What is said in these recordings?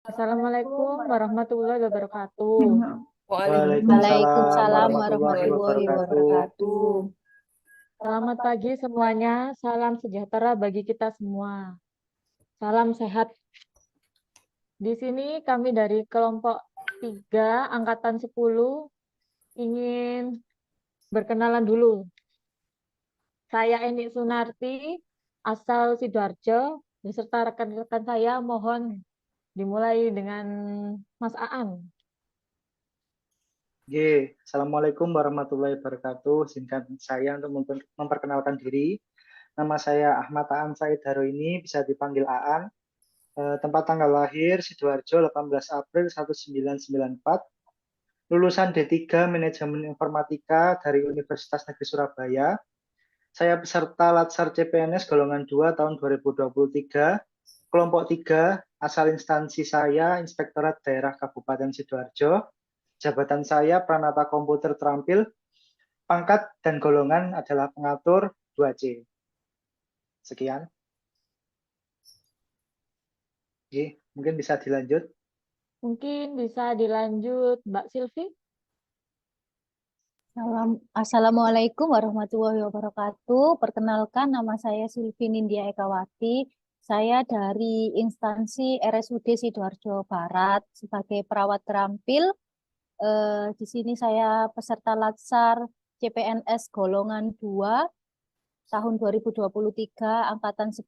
Assalamualaikum warahmatullahi wabarakatuh. Waalaikumsalam Waalaikumsalam warahmatullahi warahmatullahi wabarakatuh. wabarakatuh. Selamat pagi semuanya. Salam sejahtera bagi kita semua. Salam sehat. Di sini kami dari kelompok 3 angkatan 10 ingin berkenalan dulu. Saya Eni Sunarti, asal Sidoarjo, beserta rekan-rekan saya mohon dimulai dengan Mas Aan. Assalamualaikum warahmatullahi wabarakatuh. Singkat saya untuk memperkenalkan diri. Nama saya Ahmad Aan Said Haroini, bisa dipanggil Aan. Tempat tanggal lahir Sidoarjo 18 April 1994. Lulusan D3 Manajemen Informatika dari Universitas Negeri Surabaya. Saya peserta Latsar CPNS golongan 2 tahun 2023. Kelompok 3, asal instansi saya Inspektorat Daerah Kabupaten Sidoarjo. Jabatan saya Pranata Komputer Terampil, pangkat dan golongan adalah pengatur 2C. Sekian. Oke, mungkin bisa dilanjut. Mungkin bisa dilanjut Mbak Silvi. Assalamualaikum warahmatullahi wabarakatuh. Perkenalkan, nama saya Silvi Nindya Ekawati. Saya dari instansi RSUD Sidoarjo Barat sebagai perawat terampil. Di sini saya peserta Latsar CPNS golongan 2 tahun 2023 angkatan 10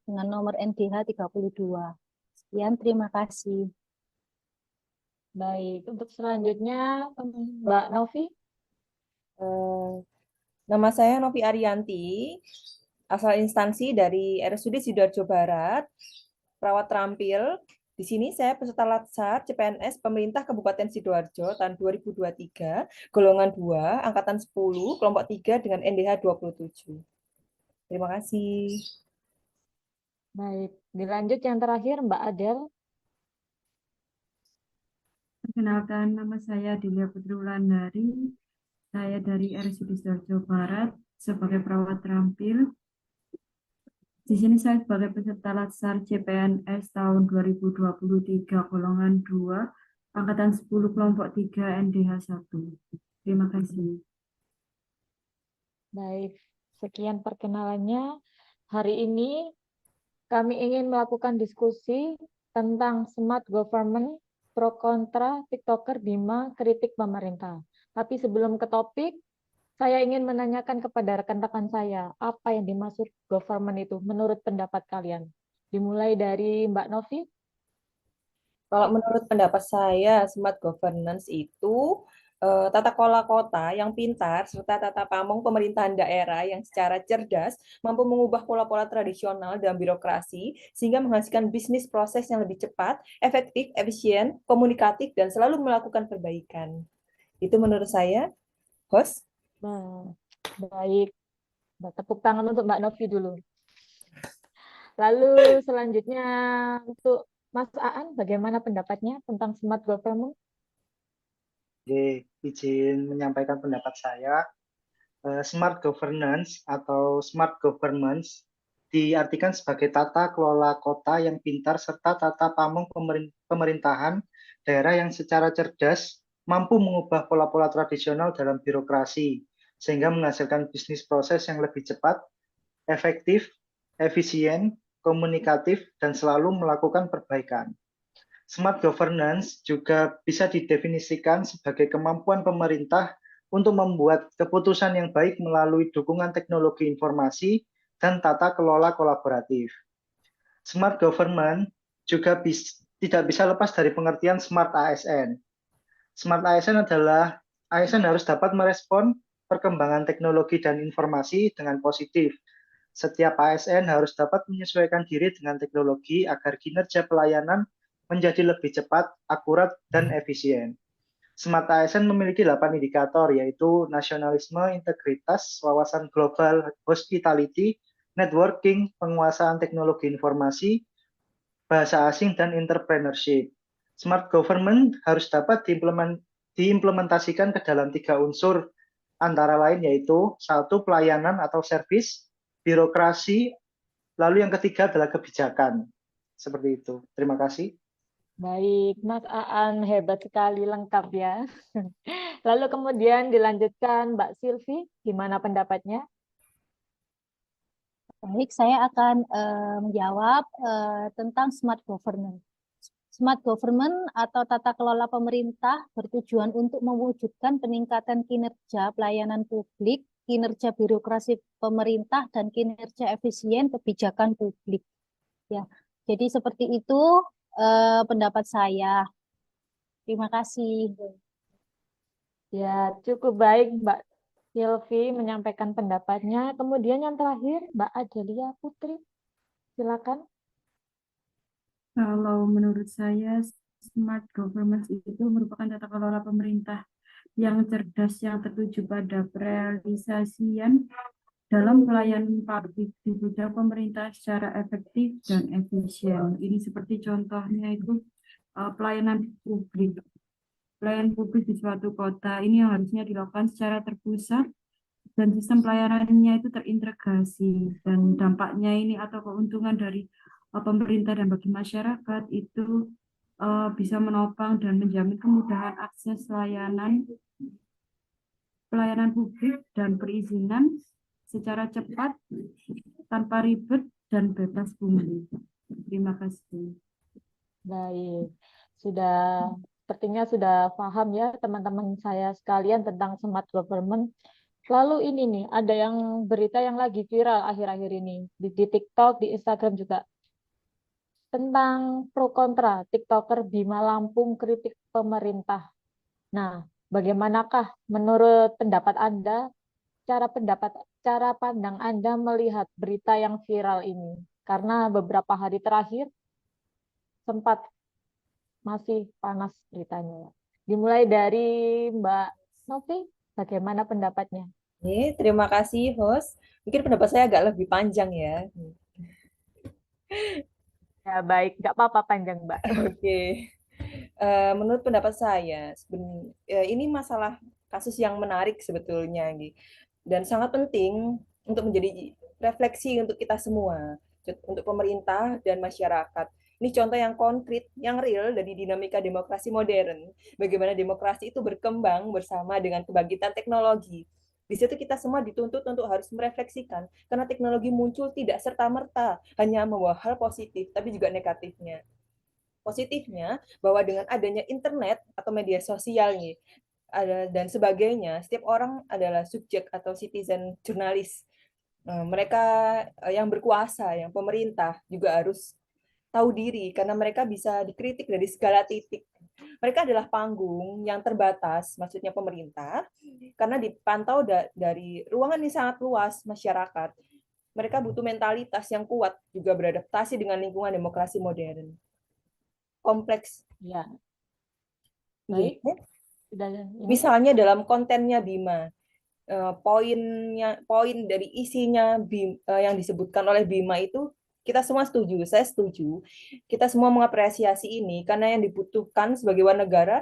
dengan nomor NDH 32. Sekian, terima kasih. Baik, untuk selanjutnya Mbak Novi. Nama saya Novi Arianti, asal instansi dari RSUD Sidoarjo Barat, perawat terampil. Di sini saya peserta Latsar CPNS Pemerintah Kabupaten Sidoarjo tahun 2023, golongan 2, angkatan 10, kelompok 3 dengan NDH 27. Terima kasih. Baik, dilanjut yang terakhir Mbak Adel. Perkenalkan, nama saya Delia Putri Wulandari. Saya dari RSUD Sidoarjo Barat sebagai perawat terampil. Di sini saya sebagai peserta Latsar CPNS tahun 2023 golongan 2 angkatan 10 kelompok 3 NDH 1. Terima kasih. Baik, sekian perkenalannya. Hari ini kami ingin melakukan diskusi tentang smart government, pro kontra, TikToker, Bima, kritik pemerintah. Tapi sebelum ke topik, saya ingin menanyakan kepada rekan-rekan saya, apa yang dimaksud government itu menurut pendapat kalian? Dimulai dari Mbak Novi. Kalau menurut pendapat saya, smart governance itu tata kelola kota yang pintar serta tata pamong pemerintahan daerah yang secara cerdas mampu mengubah pola-pola tradisional dalam birokrasi sehingga menghasilkan bisnis proses yang lebih cepat, efektif, efisien, komunikatif, dan selalu melakukan perbaikan. Itu menurut saya, host. Nah, baik. Tepuk tangan untuk Mbak Novi dulu. Lalu selanjutnya untuk Mas Aan, bagaimana pendapatnya tentang smart government? Izin menyampaikan pendapat saya. Smart governance atau smart governance diartikan sebagai tata kelola kota yang pintar serta tata pamong pemerintahan daerah yang secara cerdas mampu mengubah pola-pola tradisional dalam birokrasi sehingga menghasilkan bisnis proses yang lebih cepat, efektif, efisien, komunikatif, dan selalu melakukan perbaikan. Smart governance juga bisa didefinisikan sebagai kemampuan pemerintah untuk membuat keputusan yang baik melalui dukungan teknologi informasi dan tata kelola kolaboratif. Smart government juga tidak bisa lepas dari pengertian smart ASN. Smart ASN adalah ASN harus dapat merespon perkembangan teknologi dan informasi dengan positif. Setiap ASN harus dapat menyesuaikan diri dengan teknologi agar kinerja pelayanan menjadi lebih cepat, akurat, dan efisien. Smart ASN memiliki 8 indikator, yaitu nasionalisme, integritas, wawasan global, hospitality, networking, penguasaan teknologi informasi, bahasa asing, dan entrepreneurship. Smart government harus dapat diimplementasikan ke dalam 3 unsur, antara lain yaitu 1. Pelayanan atau service, birokrasi, lalu yang ketiga adalah kebijakan. Seperti itu. Terima kasih. Baik, Mas Aan hebat sekali, lengkap ya. Lalu kemudian dilanjutkan Mbak Silvi, gimana pendapatnya? Baik, saya akan menjawab tentang smart governance. Smart government atau tata kelola pemerintah bertujuan untuk mewujudkan peningkatan kinerja pelayanan publik, kinerja birokrasi pemerintah, dan kinerja efisien kebijakan publik. Ya, jadi seperti itu pendapat saya. Terima kasih. Ya, cukup baik Mbak Silvi menyampaikan pendapatnya. Kemudian yang terakhir, Mbak Adelia Putri, silakan. Kalau menurut saya, smart governance itu merupakan tata kelola pemerintah yang cerdas, yang tertuju pada perealisasian dalam pelayanan publik di bidang pemerintah secara efektif dan efisien. Ini seperti contohnya itu pelayanan publik. Pelayanan publik di suatu kota ini yang harusnya dilakukan secara terpusat dan sistem pelayanannya itu terintegrasi, dan dampaknya ini atau keuntungan dari pemerintah dan bagi masyarakat itu bisa menopang dan menjamin kemudahan akses pelayanan publik dan perizinan secara cepat, tanpa ribet dan bebas pungli. Terima kasih. Baik, sepertinya sudah paham ya teman-teman saya sekalian tentang smart government. Lalu ini nih, ada berita yang lagi viral akhir-akhir ini di TikTok, di Instagram juga, tentang pro kontra TikToker Bima Lampung kritik pemerintah. Nah, bagaimanakah menurut pendapat Anda, cara pandang Anda melihat berita yang viral ini? Karena beberapa hari terakhir sempat masih panas beritanya. Dimulai dari Mbak Novi, bagaimana pendapatnya? Terima kasih host. Mungkin pendapat saya agak lebih panjang ya. Ya baik, nggak apa-apa panjang Mbak. Oke. Menurut pendapat saya, ini masalah kasus yang menarik sebetulnya, dan sangat penting untuk menjadi refleksi untuk kita semua, untuk pemerintah dan masyarakat. Ini contoh yang konkret, yang real dari dinamika demokrasi modern. Bagaimana demokrasi itu berkembang bersama dengan kebangkitan teknologi. Di situ kita semua dituntut untuk harus merefleksikan, karena teknologi muncul tidak serta-merta hanya membawa hal positif, tapi juga negatifnya. Positifnya, bahwa dengan adanya internet atau media sosial nih, dan sebagainya, setiap orang adalah subjek atau citizen jurnalis. Mereka yang berkuasa, yang pemerintah juga harus tahu diri, karena mereka bisa dikritik dari segala titik. Mereka adalah panggung yang terbatas, maksudnya pemerintah, karena dipantau dari ruangan yang sangat luas masyarakat. Mereka butuh mentalitas yang kuat, juga beradaptasi dengan lingkungan demokrasi modern. Kompleks. Ya, baik. Misalnya dalam kontennya Bima, poin dari isinya yang disebutkan oleh Bima itu kita semua setuju, saya setuju. Kita semua mengapresiasi ini karena yang dibutuhkan sebagai warga negara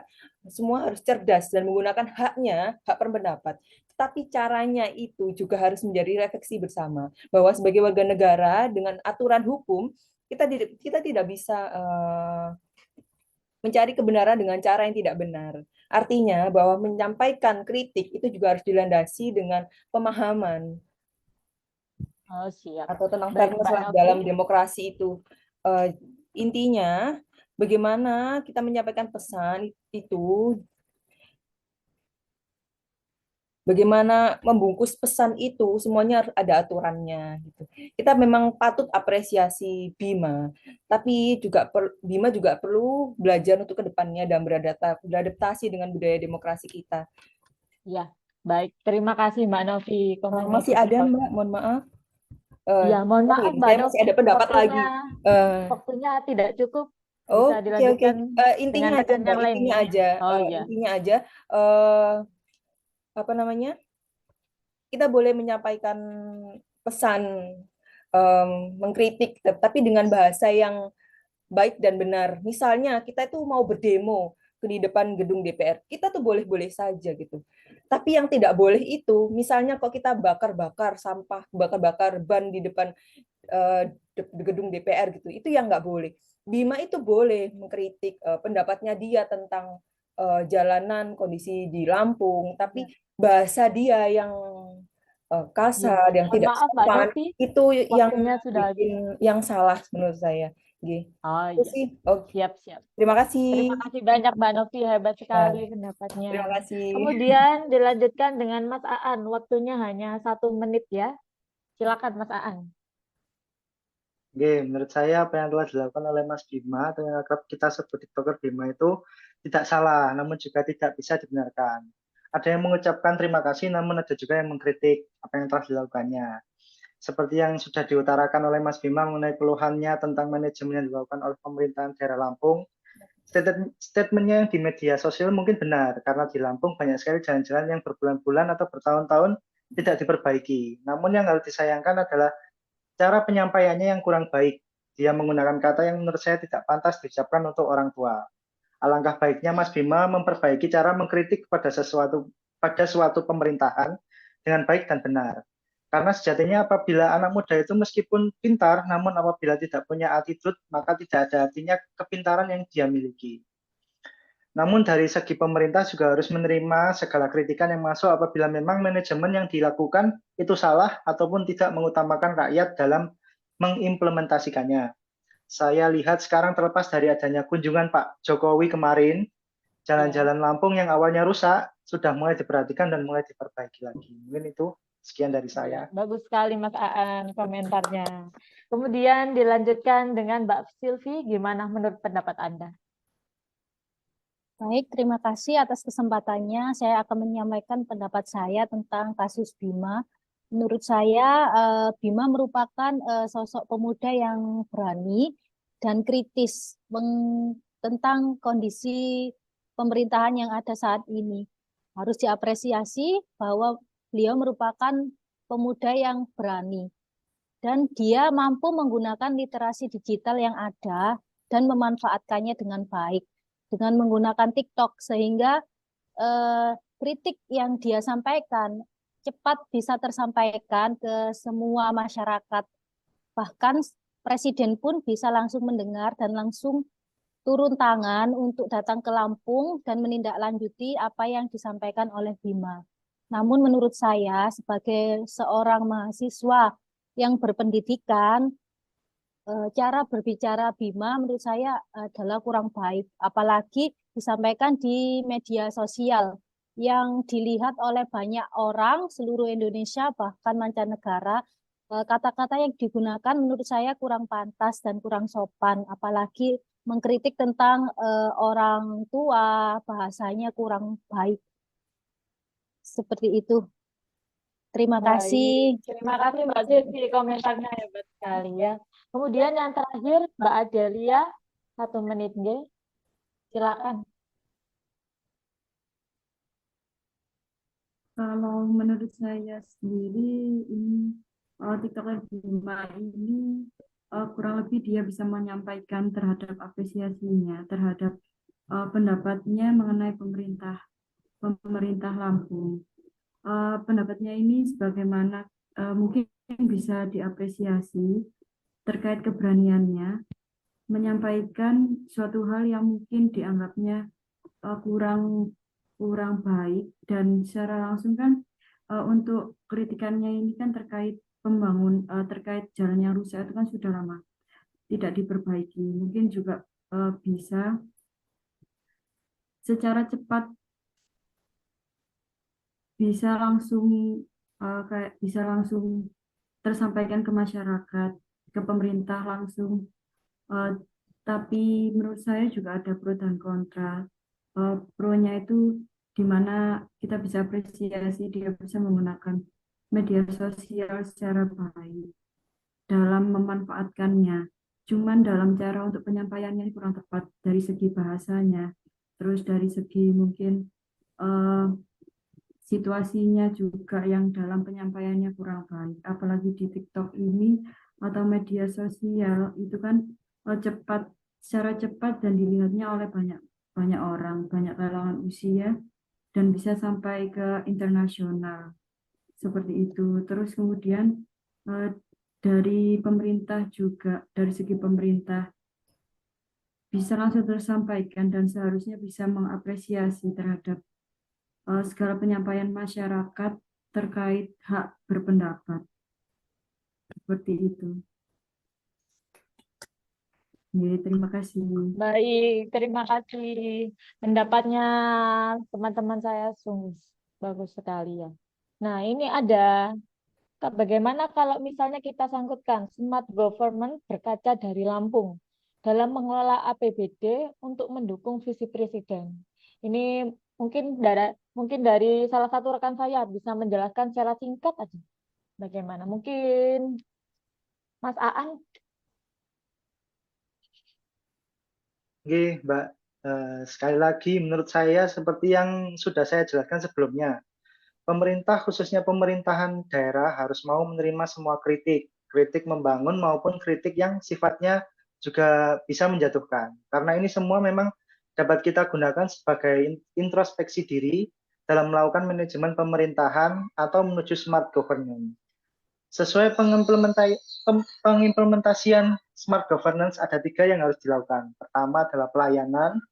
semua harus cerdas dan menggunakan haknya, hak berpendapat. Tapi caranya itu juga harus menjadi refleksi bersama, bahwa sebagai warga negara dengan aturan hukum kita tidak bisa mencari kebenaran dengan cara yang tidak benar. Artinya bahwa menyampaikan kritik itu juga harus dilandasi dengan pemahaman siap. atau tentang Baik, fairness Mbak lah Novi. dalam demokrasi itu. Intinya bagaimana kita menyampaikan pesan itu, bagaimana membungkus pesan itu, semuanya harus ada aturannya gitu. Kita memang patut apresiasi Bima, tapi Bima juga perlu belajar untuk kedepannya dan beradaptasi dengan budaya demokrasi kita. Ya, baik. Terima kasih Mbak Novi. Masih ada Mbak, mohon maaf. Ya, mohon maaf Mbak Saya Novi. masih ada pendapat lagi. Waktunya tidak cukup. Oh, Bisa oke. dilanjutkan Intinya dengan aja rekan Mbak, yang lainnya. Iya. Intinya aja. Apa namanya? Kita boleh menyampaikan pesan, mengkritik, tapi dengan bahasa yang baik dan benar. Misalnya kita itu mau berdemo di depan gedung DPR, kita tuh boleh-boleh saja gitu. Tapi yang tidak boleh itu, misalnya kok kita bakar-bakar sampah, bakar-bakar ban di depan di gedung DPR gitu. Itu yang nggak boleh. Bima itu boleh mengkritik pendapatnya dia tentang jalanan, kondisi di Lampung, tapi bahasa dia yang kasar, yang Mohon tidak maaf Mbak sopan, Novi, itu yang waktunya sudah habis. yang salah menurut saya. Gitu. Oh Itu iya, sih. Oke. siap-siap. Terima kasih. Terima kasih banyak Mbak Novi, hebat Ya, sekali pendapatnya. terima kasih. Kemudian dilanjutkan dengan Mas Aan, waktunya hanya 1 menit ya. Silakan Mas Aan. Oke, menurut saya apa yang telah dilakukan oleh Mas Bima atau yang akrab kita sebut TikToker Bima itu tidak salah, namun juga tidak bisa dibenarkan. Ada yang mengucapkan terima kasih, namun ada juga yang mengkritik apa yang telah dilakukannya. Seperti yang sudah diutarakan oleh Mas Bima mengenai keluhannya tentang manajemen yang dilakukan oleh pemerintahan daerah Lampung, statementnya yang di media sosial mungkin benar, karena di Lampung banyak sekali jalan-jalan yang berbulan-bulan atau bertahun-tahun tidak diperbaiki. Namun yang harus disayangkan adalah cara penyampaiannya yang kurang baik. Dia menggunakan kata yang menurut saya tidak pantas diucapkan untuk orang tua. Alangkah baiknya Mas Bima memperbaiki cara mengkritik pada suatu pemerintahan dengan baik dan benar. Karena sejatinya apabila anak muda itu meskipun pintar, namun apabila tidak punya attitude, maka tidak ada artinya kepintaran yang dia miliki. Namun dari segi pemerintah juga harus menerima segala kritikan yang masuk apabila memang manajemen yang dilakukan itu salah ataupun tidak mengutamakan rakyat dalam mengimplementasikannya. Saya lihat sekarang terlepas dari adanya kunjungan Pak Jokowi kemarin, jalan-jalan Lampung yang awalnya rusak sudah mulai diperhatikan dan mulai diperbaiki lagi. Mungkin itu sekian dari saya. Bagus sekali Mas Aan komentarnya. Kemudian dilanjutkan dengan Mbak Silvi, gimana menurut pendapat Anda? Baik, terima kasih atas kesempatannya. Saya akan menyampaikan pendapat saya tentang kasus Bima. Menurut saya, Bima merupakan sosok pemuda yang berani dan kritis tentang kondisi pemerintahan yang ada saat ini. Harus diapresiasi bahwa beliau merupakan pemuda yang berani. Dan dia mampu menggunakan literasi digital yang ada dan memanfaatkannya dengan baik dengan menggunakan TikTok sehingga kritik yang dia sampaikan cepat bisa tersampaikan ke semua masyarakat. Bahkan presiden pun bisa langsung mendengar dan langsung turun tangan untuk datang ke Lampung dan menindaklanjuti apa yang disampaikan oleh Bima. Namun menurut saya sebagai seorang mahasiswa yang berpendidikan, cara berbicara Bima menurut saya adalah kurang baik, apalagi disampaikan di media sosial yang dilihat oleh banyak orang seluruh Indonesia bahkan mancanegara. Kata-kata yang digunakan menurut saya kurang pantas dan kurang sopan, apalagi mengkritik tentang orang tua, bahasanya kurang baik. Seperti itu. Terima kasih. Terima kasih Mbak Silvi, komentarnya hebat sekali ya. Kemudian yang terakhir Mbak Adelia, 1 menit nggih. Silakan. Kalau menurut saya sendiri, ini TikToker Bima ini kurang lebih dia bisa menyampaikan terhadap apresiasinya, terhadap pendapatnya mengenai pemerintah Lampung. Pendapatnya ini sebagaimana mungkin bisa diapresiasi terkait keberaniannya menyampaikan suatu hal yang mungkin dianggapnya kurang baik, dan secara langsung kan untuk kritikannya ini kan terkait terkait jalan yang rusak itu kan sudah lama tidak diperbaiki. Mungkin juga bisa secara cepat bisa langsung tersampaikan ke masyarakat, ke pemerintah langsung. Tapi menurut saya juga ada pro dan kontra. Pro-nya itu di mana kita bisa apresiasi dia bisa menggunakan media sosial secara baik dalam memanfaatkannya. Cuman dalam cara untuk penyampaiannya kurang tepat dari segi bahasanya, terus dari segi mungkin situasinya juga yang dalam penyampaiannya kurang baik. Apalagi di TikTok ini atau media sosial itu kan secara cepat dan dilihatnya oleh banyak orang, banyak kalangan usia, dan bisa sampai ke internasional seperti itu. Terus kemudian dari pemerintah juga, dari segi pemerintah bisa langsung tersampaikan dan seharusnya bisa mengapresiasi terhadap segala penyampaian masyarakat terkait hak berpendapat. Seperti itu. Jadi, terima kasih. Baik, terima kasih. Pendapatnya teman-teman saya sungguh bagus sekali ya. Nah, ini ada bagaimana kalau misalnya kita sangkutkan smart government berkaca dari Lampung dalam mengelola APBD untuk mendukung visi presiden. Ini mungkin dari salah satu rekan saya bisa menjelaskan secara singkat aja. Bagaimana? Mungkin Mas Aan. Oke, Mbak. Sekali lagi, menurut saya seperti yang sudah saya jelaskan sebelumnya, pemerintah khususnya pemerintahan daerah harus mau menerima semua kritik, kritik membangun maupun kritik yang sifatnya juga bisa menjatuhkan. Karena ini semua memang dapat kita gunakan sebagai introspeksi diri dalam melakukan manajemen pemerintahan atau menuju smart governance. Sesuai pengimplementasian smart governance ada 3 yang harus dilakukan. Pertama adalah pelayanan.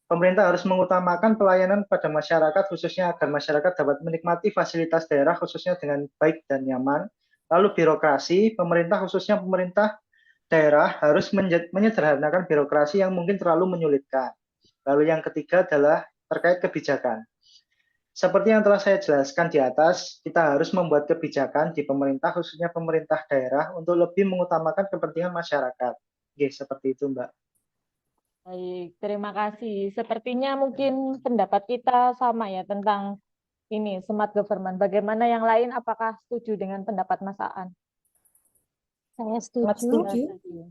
Pemerintah harus mengutamakan pelayanan pada masyarakat khususnya agar masyarakat dapat menikmati fasilitas daerah khususnya dengan baik dan nyaman. Lalu birokrasi, pemerintah khususnya pemerintah daerah harus menyederhanakan birokrasi yang mungkin terlalu menyulitkan. Lalu yang ketiga adalah terkait kebijakan. Seperti yang telah saya jelaskan di atas, kita harus membuat kebijakan di pemerintah, khususnya pemerintah daerah, untuk lebih mengutamakan kepentingan masyarakat. Oke, seperti itu, Mbak. Baik, terima kasih. Sepertinya mungkin pendapat kita sama ya tentang ini smart government. Bagaimana yang lain? Apakah setuju dengan pendapat Mas Aan? Saya Sangat setuju. setuju.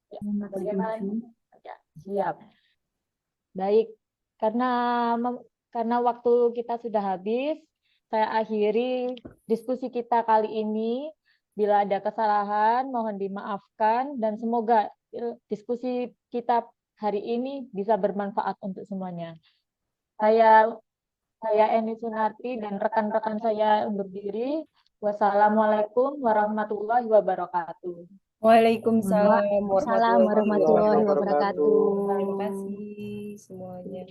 Ya, Sangat bagaimana? setuju. Ya, siap. Baik, karena waktu kita sudah habis, saya akhiri diskusi kita kali ini. Bila ada kesalahan, mohon dimaafkan dan semoga diskusi kita hari ini bisa bermanfaat untuk semuanya. Saya Eni Sunarti dan rekan-rekan saya undur diri. Wassalamualaikum warahmatullahi wabarakatuh. Waalaikumsalam Waalaikumsalam warahmatullahi warahmatullahi wabarakatuh. wabarakatuh. Terima kasih semuanya.